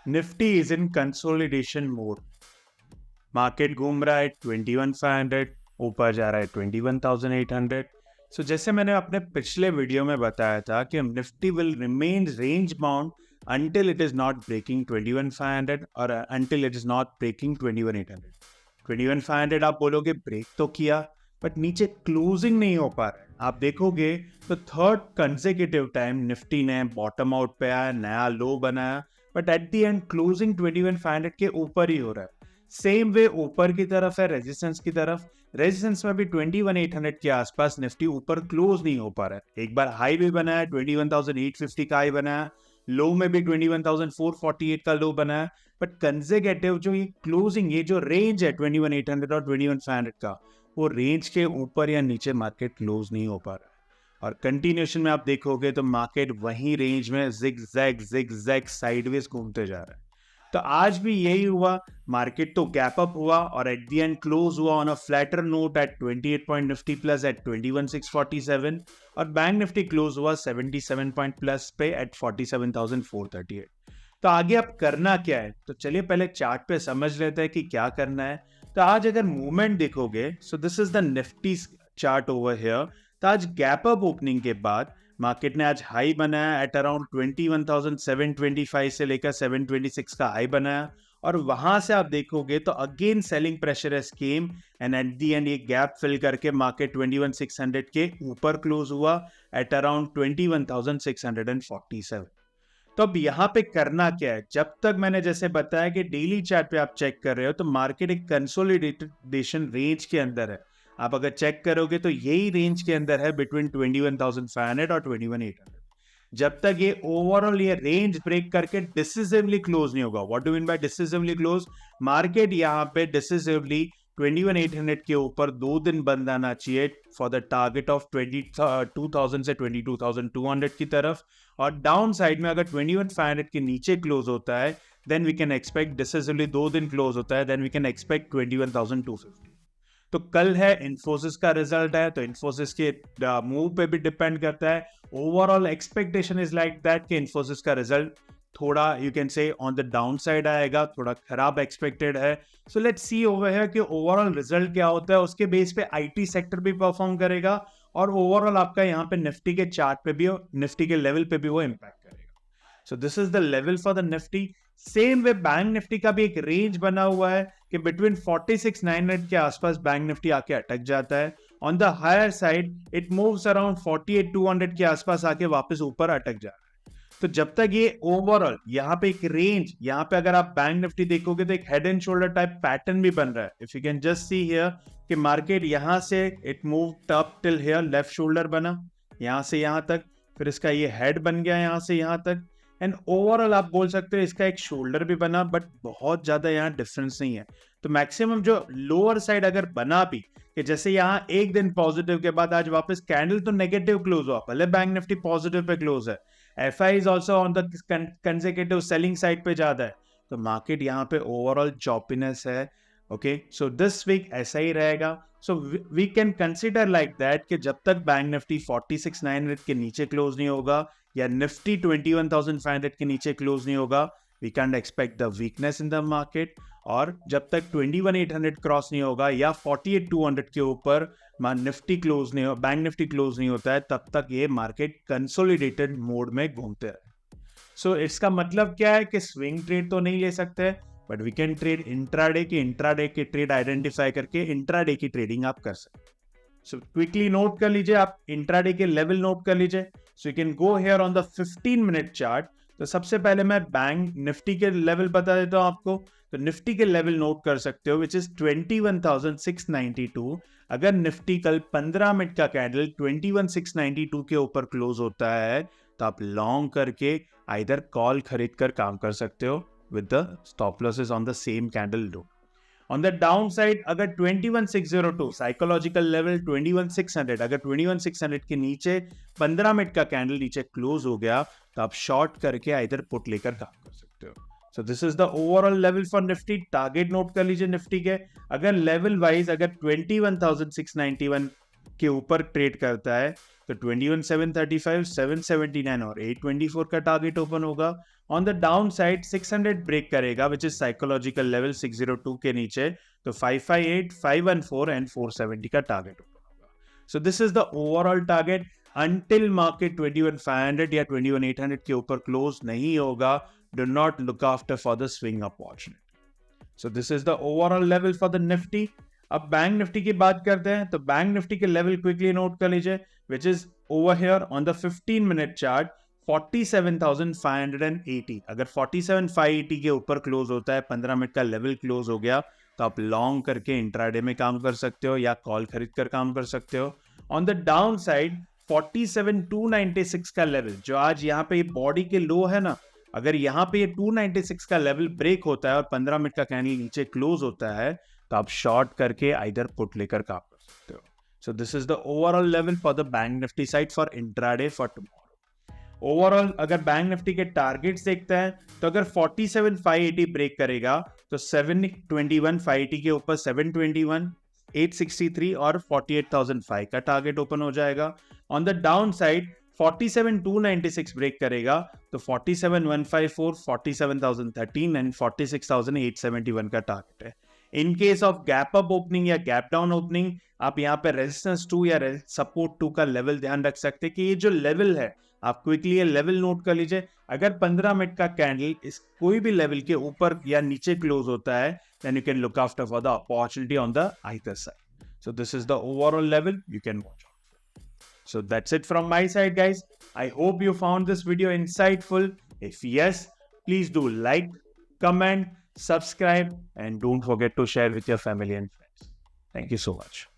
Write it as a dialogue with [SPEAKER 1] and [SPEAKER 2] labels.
[SPEAKER 1] Nifty is in consolidation mode. Market घूम रहा है 21,500, ऊपर जा रहा है 21,800। सो जैसे मैंने अपने पिछले वीडियो में बताया था कि Nifty will remain range bound until it is not breaking 21,500 और until it is not breaking 21,800। 21,500 आप बोलोगे ब्रेक तो किया, बट नीचे क्लोजिंग नहीं हो पा रहा है। आप देखोगे तो थर्ड कंसेक्यूटिव टाइम निफ्टी ने बॉटम आउट पे आया, नया लो बनाया, but at the and closing 21,500 के ऊपर ही हो रहा है। सेम वे ऊपर की तरफ है रेजिस्टेंस की तरफ, रेजिस्टेंस में भी 21,800 के आसपास निफ्टी ऊपर क्लोज नहीं हो पा रहा है। एक बार हाई भी बनाया, 21,850 का हाई बनाया, लो में भी 21,448 का लो बनाया, बट कंसेक्यूटिव जो ये क्लोजिंग, ये जो रेंज है 21,800 और 21,500 का, वो रेंज के ऊपर या नीचे मार्केट क्लोज नहीं हो पा रहा है। और कंटिन्यूशन में आप देखोगे तो मार्केट वही रेंज में जिग जैग साइडवेज घूमते जा रहा है। तो आज भी यही हुआ, मार्केट तो गैप अप हुआ और एट द एंड क्लोज हुआ on a flatter note at 28 point Nifty plus at 21,647 और बैंक निफ्टी क्लोज हुआ 77 पॉइंट प्लस पे एट 47,438। तो आगे अब करना क्या है, तो चलिए पहले चार्ट पे समझ लेते हैं कि क्या करना है। तो आज अगर मूवमेंट देखोगे, so this is the Nifty chart over here. तो आज गैप अप ओपनिंग के बाद मार्केट ने आज हाई बनाया एट अराउंड 21,725 से लेकर 726 का हाई बनाया, और वहां से आप देखोगे तो again selling pressure S came and at the and ये गैप फिल करके मार्केट 21,600 के ऊपर क्लोज हुआ एट अराउंड 21,647। तो अब यहाँ पे करना क्या है, जब तक मैंने जैसे बताया कि डेली चार्ट पे आप चेक कर रहे हो तो मार्केट एक कंसोलिडेशन रेंज के अंदर है। आप अगर चेक करोगे तो यही रेंज के अंदर है बिटवीन 21,500 और 21,800। जब तक ये ओवरऑल ये रेंज ब्रेक करके डिसिसिवली क्लोज नहीं होगा, what do mean by decisively close, market यहाँ पे डिसिसिवली 21,800 के ऊपर 2 दिन बंद आना चाहिए फॉर द टारगेट ऑफ 22,000 से 22,200 की तरफ। और डाउन साइड में अगर 21,500 के नीचे क्लोज होता है then we can expect, decisively 2 दिन क्लोज होता है देन वी कैन एक्सपेक्ट 21,250। तो कल है इन्फोसिस का रिजल्ट है, तो इन्फोसिस के मूव पे भी डिपेंड करता है। Overall expectation is like that कि इन्फोसिस का रिजल्ट थोड़ा you can say on the down side आएगा, थोड़ा खराब एक्सपेक्टेड है। सो लेट्स सी ओवर है कि ओवरऑल रिजल्ट क्या होता है, उसके बेस पे आईटी सेक्टर भी परफॉर्म करेगा और ओवरऑल आपका यहाँ पे निफ्टी के चार्ट पे भी, निफ्टी के लेवल पे भी वो इम्पैक्ट करेगा। So this is the level for the Nifty. Same way bank Nifty का भी एक रेंज बना हुआ है कि बिटवीन 46,900 के आसपास बैंक निफ्टी आके अटक जाता है। On the higher side it moves around 48,200 के आसपास आके वापस ऊपर अटक जा रहा है। तो जब तक ये ओवरऑल यहाँ पे एक रेंज, यहाँ पे अगर आप बैंक निफ्टी देखोगे तो एक head and shoulder type pattern भी बन रहा है। If you can just see here कि मार्केट यहाँ से it move up till here, left shoulder बना यहाँ से यहाँ तक, फिर इसका ये हेड बन गया यहाँ से यहाँ तक, एंड ओवरऑल आप बोल सकते हो इसका एक शोल्डर भी बना, बट बहुत ज्यादा यहाँ डिफरेंस नहीं है। तो मैक्सिमम जो लोअर साइड अगर बना भी, कि जैसे यहाँ एक दिन पॉजिटिव के बाद आज वापस कैंडल तो नेगेटिव क्लोज हुआ, भले बैंक निफ्टी पॉजिटिव पे क्लोज है, FI is also on the consecutive selling side पे ज्यादा है, तो मार्केट यहाँ पे ओवरऑल चॉपीनेस है। ओके, सो दिस वीक ऐसा ही रहेगा। So we can consider like that कि जब तक बैंक निफ्टी 46,900 के नीचे क्लोज नहीं होगा या निफ्टी 21,500 के नीचे क्लोज नहीं होगा, we can expect the weakness in the market. और जब तक 21,800 क्रॉस नहीं होगा या 48,200 के ऊपर निफ्टी क्लोज नहीं हो, बैंक निफ्टी क्लोज नहीं होता है, तब तक ये मार्केट कंसोलिडेटेड मोड में घूमते रहे। सो इसका मतलब क्या है कि स्विंग ट्रेड तो नहीं ले सकते, but we can trade intraday की ट्रेड आइडेंटिफाई करके इंट्राडे की ट्रेडिंग आप कर सकते हैं। सो क्विकली नोट कर लीजिए, आप इंट्राडे के लेवल नोट कर लीजिए। So you can go here on the 15 minute chart. तो सबसे पहले मैं बैंक निफ्टी के लेवल बता देता हूं आपको। तो निफ्टी के लेवल नोट कर सकते हो विच इज 21,692। अगर निफ्टी कल 15 मिनट का कैंडल 21,692 के ऊपर क्लोज होता है तो आप लॉन्ग करके आइदर कॉल खरीद कर काम कर सकते हो with the stop losses on the same candle low. On the downside अगर 21,602 साइकोलॉजिकल लेवल 21,600, अगर 21,600 के नीचे 15 मिनट का कैंडल नीचे क्लोज हो गया तो आप शॉर्ट करके इधर पुट लेकर काम कर सकते हो। So this is the overall level for Nifty. Target note कर लीजिए निफ्टी के, अगर लेवल वाइज अगर 21,691 के ऊपर ट्रेड करता है तो 21,735, 779 और 824 का टारगेट ओपन होगा। On the down side 600 break करेगा विच इज साइकोलॉजिकल लेवल 602 के नीचे, तो 558, 514 एंड 470 का टारगेट ओपन होगा। So this is the overall target until market 21,500 या 21,800 के ऊपर क्लोज नहीं होगा। Do not look after for the swing opportunity. So this is the overall level for the Nifty. अब बैंक निफ्टी की बात करते हैं, तो बैंक निफ्टी के लेवल क्विकली नोट कर लीजिए which is over here on the 15 minute chart 47,580। अगर 47,580 के ऊपर क्लोज होता है, 15 मिनट का लेवल क्लोज हो गया, तो आप लॉन्ग करके इंट्राडे में काम कर सकते हो या कॉल खरीद कर काम कर सकते हो। ऑन द डाउन साइड 47,296 का लेवल, जो आज यहाँ पे बॉडी के लो है ना, अगर यहाँ पे ये 296 का लेवल ब्रेक होता है और 15 मिनट का कैंडल नीचे क्लोज होता है, तो आप शॉर्ट करके आइदर पुट लेकर काम कर सकते हो। So this is the overall level for the bank Nifty side for intraday for tomorrow. Overall अगर बैंक निफ्टी के टारगेट्स देखते हैं, तो अगर 47,580 ब्रेक करेगा तो 721,580 के ऊपर 721, 863 और 48,005 का टारगेट ओपन हो जाएगा। On the down side 47,296 break करेगा तो 47,154, 47,013 एंड 46,871 का टारगेट है। In case of gap up opening या गैप डाउन ओपनिंग, आप यहाँ पे रेजिस्टेंस 2 या सपोर्ट 2 का लेवल ध्यान रख सकते हैं कि ये जो लेवल है, आप क्विकली ये लेवल नोट कर लीजिए। अगर 15 मिनट का कैंडल इस कोई भी लेवल के ऊपर या नीचे क्लोज होता है, then you can look after for the opportunity on the either side. So this is the overall level you can watch out for. So that's it from my side, guys. I hope you found this video insightful. If yes, please do like, comment, subscribe, and don't forget to share with your family and friends. Thank you so much.